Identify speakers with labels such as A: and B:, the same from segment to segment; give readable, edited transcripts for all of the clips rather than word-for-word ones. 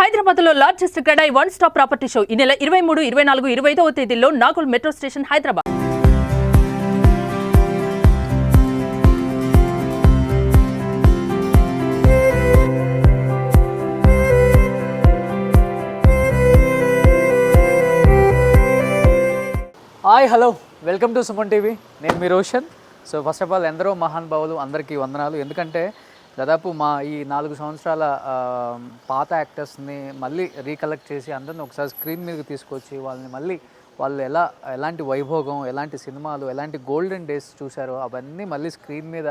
A: హైదరాబాద్ లో largest CREDAI one stop property show ఈ నెల 23, 24, 25వ తేదీల్లో Nagole metro station Hyderabad.
B: Hi hello welcome to Suman TV. నేను మీ Roshan. So first of all ఎందరో మహానుభావులు అందరికీ వందనాలు. ఎందుకంటే దాదాపు మా ఈ 4 సంవత్సరాల పాత యాక్టర్స్ని మళ్ళీ రీకలెక్ట్ చేసి అందరిని ఒకసారి స్క్రీన్ మీదకి తీసుకొచ్చి వాళ్ళని మళ్ళీ వాళ్ళు ఎలాంటి వైభోగం, ఎలాంటి సినిమాలు, ఎలాంటి గోల్డెన్ డేస్ చూశారో అవన్నీ మళ్ళీ స్క్రీన్ మీద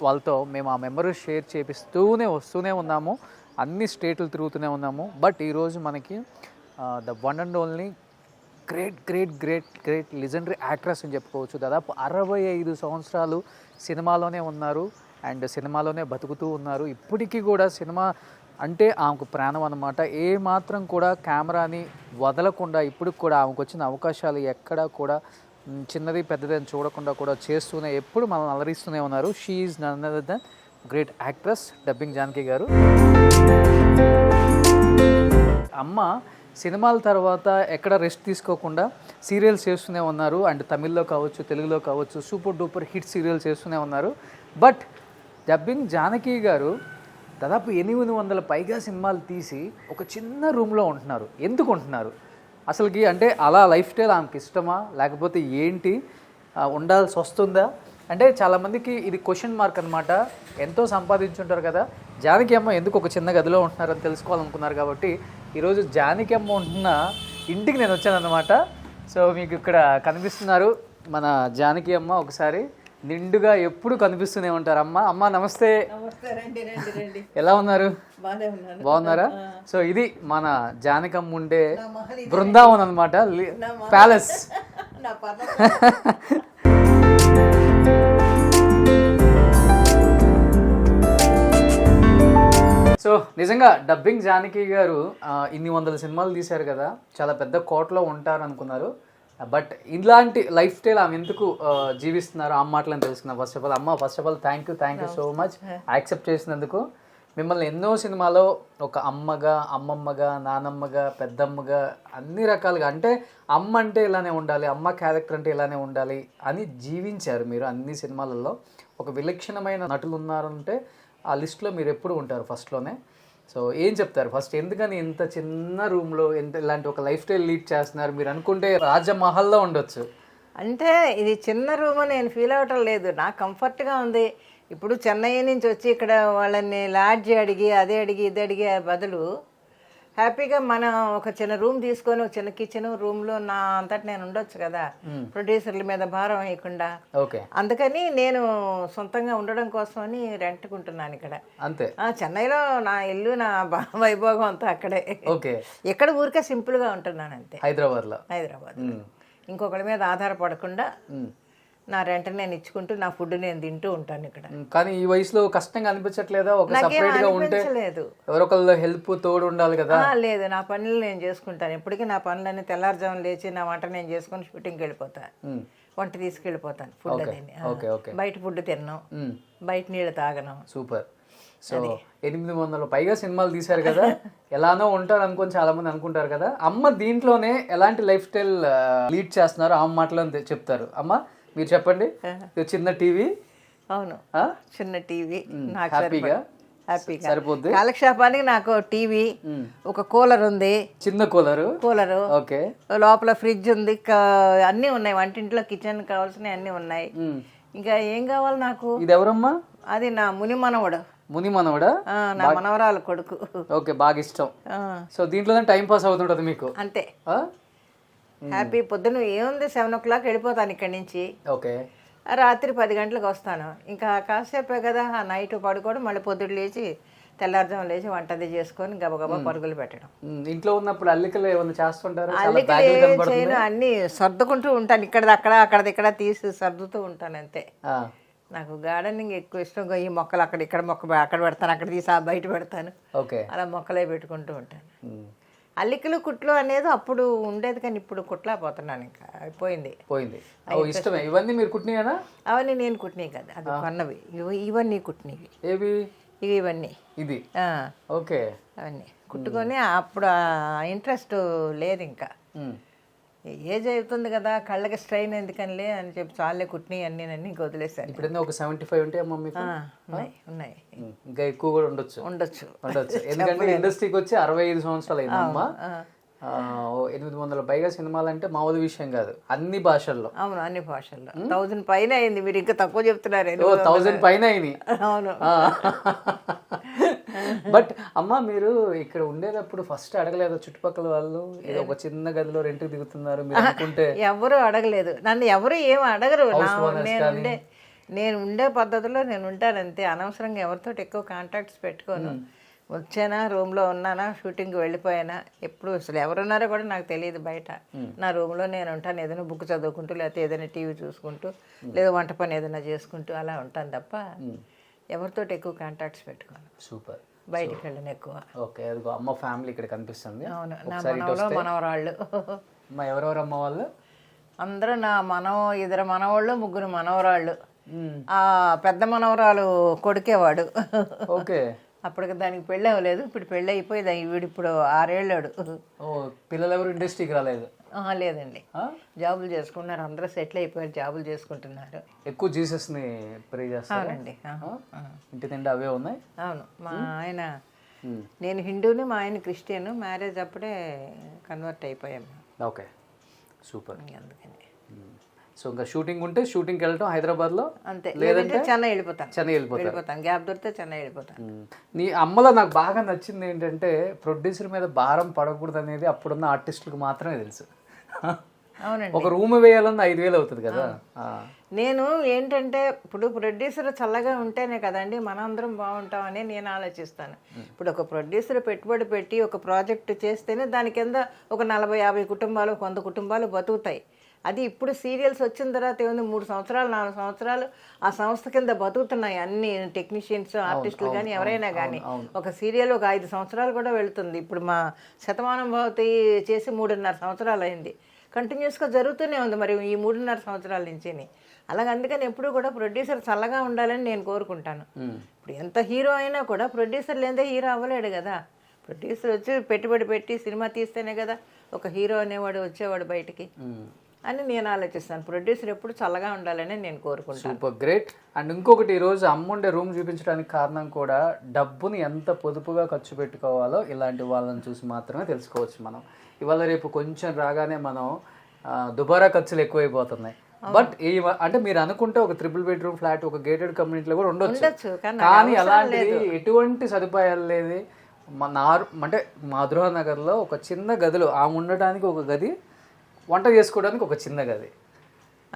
B: వాళ్ళతో మేము ఆ మెమరీస్ షేర్ వస్తూనే ఉన్నాము. అన్ని స్టేట్లు తిరుగుతూనే ఉన్నాము. బట్ ఈరోజు మనకి the one and only great legendary actress అని చెప్పుకోవచ్చు. దాదాపు 65 సంవత్సరాలు సినిమాలోనే ఉన్నారు అండ్ సినిమాలోనే బతుకుతూ ఉన్నారు. ఇప్పటికీ కూడా సినిమా అంటే ఆమెకు ప్రాణం అన్నమాట. ఏ మాత్రం కూడా కెమెరాని వదలకుండా ఇప్పటికి కూడా ఆమెకు వచ్చిన అవకాశాలు ఎక్కడా కూడా చిన్నది పెద్దది అని చూడకుండా కూడా చేస్తూనే ఎప్పుడు మనల్ని అలరిస్తూనే ఉన్నారు. She is none other than great actress dubbing Janaki garu. అమ్మ సినిమాల తర్వాత ఎక్కడ రెస్ట్ తీసుకోకుండా సీరియల్స్ చేస్తూనే ఉన్నారు. అండ్ తమిళ్లో కావచ్చు, తెలుగులో కావచ్చు సూపర్ డూపర్ హిట్ సీరియల్స్ చేస్తూనే ఉన్నారు. బట్ డబ్బింగ్ జానకి గారు దాదాపు 800 పైగా సినిమాలు తీసి ఒక చిన్న రూమ్లో ఉంటున్నారు. ఎందుకు ఉంటున్నారు అసలుకి? అంటే అలా లైఫ్ స్టైల్ ఆమెకి ఇష్టమా, లేకపోతే ఏంటి, ఉండాల్సి వస్తుందా అంటే చాలామందికి ఇది క్వశ్చన్ మార్క్ అనమాట. ఎంతో సంపాదించుంటారు కదా, జానకి అమ్మ ఎందుకు ఒక చిన్న గదిలో ఉంటున్నారని తెలుసుకోవాలనుకున్నారు. కాబట్టి ఈరోజు జానకి అమ్మ ఉంటున్న ఇంటికి నేను వచ్చానన్నమాట. సో మీకు ఇక్కడ కనిపిస్తున్నారు మన జానకి అమ్మ. ఒకసారి నిండుగా ఎప్పుడు కనిపిస్తూనే ఉంటారు అమ్మ. అమ్మ నమస్తే. ఎలా ఉన్నారు? బాగున్నారా? సో ఇది మన జానకి అమ్మ ఉండే బృందావన్ అనమాట, ప్యాలెస్. సో నిజంగా డబ్బింగ్ జానకి గారు ఇన్ని 100 సినిమాలు తీశారు కదా, చాలా పెద్ద కోటలో ఉంటారు అనుకున్నారు. బట్ ఇలాంటి లైఫ్ స్టైల్ ఆమె ఎందుకు జీవిస్తున్నారు ఆ మాటలను తెలుసుకున్నాం. First of all thank you so much accept చేసినందుకు. మిమ్మల్ని ఎన్నో సినిమాలో ఒక అమ్మగా, అమ్మమ్మగా, నానమ్మగా, పెద్దమ్మగా అన్ని రకాలుగా, అంటే అమ్మ అంటే ఇలానే ఉండాలి, అమ్మ క్యారెక్టర్ అంటే ఇలానే ఉండాలి అని జీవించారు మీరు అన్ని సినిమాలలో. ఒక విలక్షణమైన నటులు ఉన్నారంటే ఆ లిస్ట్లో మీరు ఎప్పుడు ఉంటారు ఫస్ట్లోనే. సో ఏం చెప్తారు ఫస్ట్, ఎందుకని ఇంత చిన్న రూమ్లో ఇలాంటి ఒక లైఫ్ స్టైల్ లీడ్ చేస్తున్నారు? మీరు అనుకుంటే రాజమహల్లో ఉండొచ్చు.
C: అంటే ఇది చిన్న రూమ్ నేను ఫీల్ అవ్వటం లేదు, నాకు కంఫర్ట్గా ఉంది. ఇప్పుడు చెన్నై నుంచి వచ్చి ఇక్కడ వాళ్ళని లాడ్జ్ అడిగి అదే అడిగి ఇది అడిగే బదులు హ్యాపీగా మనం ఒక చిన్న రూమ్ తీసుకొని ఒక చిన్న కిచెన్ రూమ్లో నా అంతటి నేను ఉండొచ్చు కదా, ప్రొడ్యూసర్ల మీద భారం వేయకుండా. అందుకని నేను సొంతంగా ఉండడం కోసమని రెంట్కుంటున్నాను ఇక్కడ.
B: అంతే.
C: చెన్నైలో నా ఇల్లు, నా వైభోగం అంతా అక్కడే. ఇక్కడ ఊరికే సింపుల్గా ఉంటున్నాను అంతే. హైదరాబాద్ ఇంకొకరి మీద ఆధారపడకుండా నా రెంట్ నేను ఇచ్చుకుంటూ నా ఫుడ్ నేను తింటూ ఉంటాను ఇక్కడ.
B: కానీ ఈ వయసులో కష్టంగా అనిపించట్లేదా? ఒక సెపరేట్ గా ఉంటే ఎవరొకళ్ళు హెల్ప్ తోడు ఉండాలి కదా.
C: లేదు, నా పనులు నేను చేసుకుంటాను. ఇప్పటికీ నా పనులన్నీ తెల్లారుజామున లేచి నా వంట నేను చేసుకుని షూటింగ్కి వెళ్ళిపోతాను. వంట తీసుకెళ్ళిపోతాను. ఫుడ్ అది బయట ఫుడ్ తిన్నాం, బయట నీళ్ళు తాగను.
B: సూపర్. సో 800 పైగా సినిమాలు తీశారు కదా, ఎలానో ఉంటారు అనుకొని చాలా మంది అనుకుంటారు కదా. అమ్మ దీంట్లోనే ఎలాంటి లైఫ్ స్టైల్ లీడ్ చేస్తున్నారు ఆ మాటలో చెప్తారు. అమ్మ మీరు చెప్పండి. చిన్న టీవీ.
C: అవును, చిన్న టీవీ నాకు
B: హ్యాపీగా సరిపోద్ది.
C: కాలక్షేపానికి నాకు టీవీ, ఒక కూలర్ ఉంది, చిన్న కూలరు. ఓకే, లోపల ఫ్రిడ్జ్ ఉంది, అన్నీ ఉన్నాయి. వంటింట్లో కిచెన్ కావాల్సినవి అన్నీ ఉన్నాయి. ఇంకా ఏం కావాలి నాకు?
B: ఇది ఎవరమ్మా?
C: అది నా ముని మనవడా, నా మనవరాలు కొడుకు.
B: ఓకే, బాగా ఇష్టం. సో దీంట్లో టైం పాస్ అవుతుంటది మీకు
C: అంతే. హ్యాపీ. పొద్దున్న ఏముంది 7 o'clock వెళ్ళిపోతాను ఇక్కడి నుంచి.
B: ఓకే,
C: రాత్రి 10 గంటలకు వస్తాను. ఇంకా కాసేపే కదా నైట్ పడుకోవడం, మళ్ళీ పొద్దుడు లేచి తెల్లారుజాము లేచి వంటది చేసుకొని గబగబా పరుగులు పెట్టడం.
B: ఇంట్లో ఉన్నప్పుడు అల్లికలు ఏమైనా చేస్తుంటారు?
C: అల్లికలు చేయను, అన్ని సర్దుకుంటూ ఉంటాను. అక్కడది ఇక్కడ తీసి సర్దుతూ ఉంటాను అంతే. నాకు గార్డెనింగ్ ఎక్కువ ఇష్టం. ఈ మొక్కలు ఇక్కడ మొక్క అక్కడ పెడతాను, అక్కడ తీసి బయట పెడతాను. అలా మొక్కలే పెట్టుకుంటూ ఉంటాను. అల్లికలు కుట్లు అనేది అప్పుడు ఉండేది, కానీ ఇప్పుడు కుట్లేకపోతున్నాను. ఇంకా పోయింది.
B: ఇష్టమే. ఇవన్నీ మీరు కుట్టినాయనా?
C: అవన్నీ నేను కుట్టినాయి కదా, అది కొన్నవి. ఇవన్నీ కుట్టినవి.
B: ఏవి?
C: ఇవన్నీ
B: ఇది
C: ఆ,
B: ఓకే.
C: అవన్నీ కుట్టుకొని అప్పుడు ఆ ఇంట్రెస్ట్ లేదు ఇంకా. ఏజ్ అవుతుంది కదా కళ్ళకి స్ట్రెయిన్ ఎందుకనిలే అని చెప్పి చాలే కుట్టిని అన్నీ ఇంక వదిలేసాను.
B: ఇప్పుడు ఒక 75 ఉంటాయి అమ్మ మీకు?
C: ఉన్నాయి ఉన్నాయి
B: ఇంకా ఎక్కువ కూడా ఉండొచ్చు.
C: ఉండొచ్చు.
B: ఎందుకంటే ఇండస్ట్రీకి వచ్చి 65 సంవత్సరాలు అయిందమ్మా. 800 పైగా సినిమాలు అంటే మామూలు విషయం కాదు, అన్ని భాషల్లో.
C: అవును, అన్ని భాషల్లో 1000 పైన అయింది. మీరు ఇంకా తక్కువ చెప్తున్నారు.
B: 1000 పైన అయినాయి.
C: అవును.
B: బట్ అమ్మ మీరు ఇక్కడ ఉండేటప్పుడు ఫస్ట్ అడగలేదు చుట్టుపక్కల వాళ్ళు ఏదో ఒక చిన్న గదిలో రెంట్కి దిగుతున్నారు మీరు అనుకుంటే?
C: ఎవరు అడగలేదు నన్ను, ఎవరు ఏమి అడగరు. నేను ఉండే పద్ధతిలో నేను ఉంటాను అంతే. అనవసరంగా ఎవరితో ఎక్కువ కాంటాక్ట్స్ పెట్టుకోను. వచ్చానా, రూమ్లో ఉన్నానా, షూటింగ్కి వెళ్ళిపోయానా, ఎప్పుడు అసలు ఎవరున్నారో కూడా నాకు తెలియదు. బయట నా రూమ్లో నేను ఉంటాను, ఏదైనా బుక్ చదువుకుంటూ, లేకపోతే ఏదైనా టీవీ చూసుకుంటూ, లేదా వంట పని ఏదైనా చేసుకుంటూ అలా ఉంటాను తప్ప ఎవరితో ఎక్కువ కాంటాక్ట్స్ పెట్టుకోను.
B: సూపర్.
C: బయటికి వెళ్ళను ఎక్కువ.
B: ఓకే, అదిగో అమ్మ ఫ్యామిలీ ఇక్కడ కనిపిస్తుంది.
C: అవును, నా మనవలో మనవరాళ్ళు.
B: ఎవరెవరు అమ్మ వాళ్ళు?
C: అందరూ నా ఇద్దరు మనవాళ్ళు, ముగ్గురు మనవరాళ్ళు. ఆ పెద్ద మనవరాలు కొడుకేవాడు.
B: ఓకే.
C: అప్పటికి దానికి పెళ్ళి అవ్వలేదు, ఇప్పుడు పెళ్ళి అయిపోయింది. వీడు ఇప్పుడు 6 ఏళ్ళాడు.
B: పిల్లలు ఎవరు ఇండస్ట్రీకి రాలేదు?
C: లేదండి, జాబులు చేసుకున్నారు. అందరూ సెటిల్ అయిపోయారు, జాబులు చేసుకుంటున్నారు.
B: ఎక్కువ జీసస్ ని ప్రే చేస్తారు.
C: అవునండి.
B: ఇంటి నిండా అవే ఉన్నాయి.
C: అవును, మా ఆయన, నేను హిందూని, మా ఆయన క్రిస్టియన్. మ్యారేజ్ అప్పుడే కన్వర్ట్ అయిపోయాము.
B: Okay, super.
C: అందుకని
B: సో ఇంకా షూటింగ్ ఉంటే షూటింగ్కి వెళ్ళటం హైదరాబాద్లో,
C: అంతే. లేదంటే చెన్నై వెళ్ళిపోతాను. గ్యాప్ దొరికితే చెన్నై వెళ్ళిపోతాను.
B: నీ అమ్మలో నాకు బాగా నచ్చింది ఏంటంటే ప్రొడ్యూసర్ మీద భారం పడకూడదు అనేది అప్పుడున్న ఆర్టిస్టులకు మాత్రమే తెలుసు.
C: అవునండి.
B: ఒక రూమ్ వేయాలన్న 5000 అవుతుంది కదా.
C: నేను ఏంటంటే ఇప్పుడు ప్రొడ్యూసర్ చల్లగా ఉంటేనే కదండి మనందరం బాగుంటామని నేను ఆలోచిస్తాను. ఇప్పుడు ఒక ప్రొడ్యూసర్ పెట్టుబడి పెట్టి ఒక ప్రాజెక్ట్ చేస్తేనే దాని కింద ఒక 40-50 కుటుంబాలు, 100 కుటుంబాలు బతుకుతాయి. అది ఇప్పుడు సీరియల్స్ వచ్చిన తర్వాత ఏముంది, 3 సంవత్సరాలు 4 సంవత్సరాలు ఆ సంస్థ కింద బతుకుతున్నాయి అన్ని టెక్నీషియన్స్, ఆర్టిస్టులు కానీ ఎవరైనా కానీ. ఒక సీరియల్ ఒక 5 సంవత్సరాలు కూడా వెళుతుంది. ఇప్పుడు మా శతమానం భవతి చేసి 3.5 సంవత్సరాలు అయింది. కంటిన్యూస్గా జరుగుతూనే ఉంది మరి ఈ 3.5 సంవత్సరాల నుంచి. అలాగే అందుకని ఎప్పుడు కూడా ప్రొడ్యూసర్ చల్లగా ఉండాలని నేను కోరుకుంటాను. ఇప్పుడు ఎంత హీరో అయినా కూడా ప్రొడ్యూసర్ లేదే హీరో అవ్వలేడు కదా. ప్రొడ్యూసర్ వచ్చి పెట్టుబడి పెట్టి సినిమా తీస్తేనే కదా ఒక హీరో అనేవాడు వచ్చేవాడు బయటికి అని నేను ఆలోచిస్తాను. ప్రొడ్యూసర్ ఎప్పుడు చల్లగా ఉండాలని నేను కోరుకుంటాను.
B: Super great. అండ్ ఇంకొకటి, ఈరోజు అమ్ముండే రూమ్ చూపించడానికి కారణం కూడా డబ్బుని ఎంత పొదుపుగా ఖర్చు పెట్టుకోవాలో ఇలాంటి వాళ్ళని చూసి మాత్రమే తెలుసుకోవచ్చు మనం. ఇవాళ రేపు కొంచెం రాగానే మనం దుబారా ఖర్చులు ఎక్కువైపోతున్నాయి. బట్ అంటే మీరు అనుకుంటే ఒక 3 బెడ్రూమ్ ఫ్లాట్ ఒక గేటెడ్ కమ్యూనిటీలో కూడా ఉండొచ్చు, కానీ అలాంటి ఎటువంటి సదుపాయాలు లేదు. అంటే మాధురా నగర్లో ఒక చిన్న గదిలో ఆమె ఉండడానికి ఒక గది, వంట చేసుకోవడానికి ఒక చిన్న గది,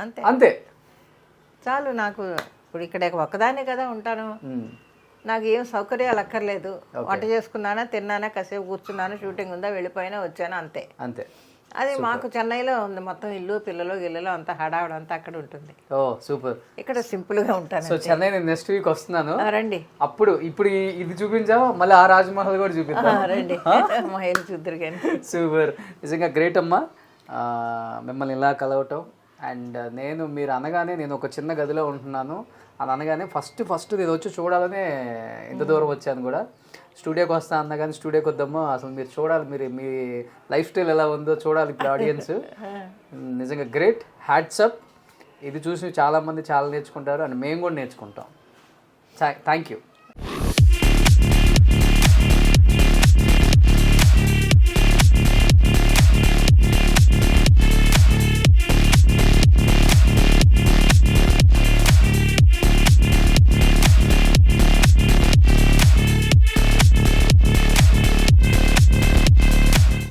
C: అంతే
B: అంతే
C: చాలు. నాకు ఇప్పుడు ఇక్కడ ఒక్కదానే కదా ఉంటాను, నాకు ఏం సౌకర్యాలు అక్కర్లేదు. వంట చేసుకున్నానా, తిన్నానా, కాసేపు కూర్చున్నాను, షూటింగ్ ఉందా, వెళ్ళిపోయినా వచ్చాను, అంతే అంతే. అది మాకు చెన్నైలో ఉంది మొత్తం, ఇల్లు పిల్లలు గిల్లలు అంతా హడావుడు అంతా అక్కడ ఉంటుంది.
B: ఓ సూపర్.
C: ఇక్కడ సింపుల్ గా ఉంటాను.
B: సో చెన్నై నేను నెక్స్ట్ వీక్ వస్తున్నాను,
C: రండి.
B: అప్పుడు ఇప్పుడు ఇది చూపించావా, మళ్ళీ ఆ రాజ్మహల్ కూడా చూపిద్దాం,
C: రండి. మహేల్ చూద్దరు కానీ.
B: సూపర్, నిజంగా గ్రేట్ అమ్మా మిమ్మల్ని ఇలా కలవటం. అండ్ మీరు అనగానే నేను ఒక చిన్న గదిలో ఉంటున్నాను అని అనగానే ఫస్ట్ నేను వచ్చి చూడాలనే ఇంత దూరం వచ్చాను కూడా. స్టూడియోకి వస్తా అన్నా కానీ స్టూడియోకి వద్దామో, అసలు మీరు చూడాలి, మీ లైఫ్ స్టైల్ ఎలా ఉందో చూడాలి ఇప్పుడు ఆడియన్స్. నిజంగా గ్రేట్, హ్యాట్స్ అప్. ఇది చూసి చాలామంది చాలా నేర్చుకుంటారు అండ్ మేము కూడా నేర్చుకుంటాం. Thank you.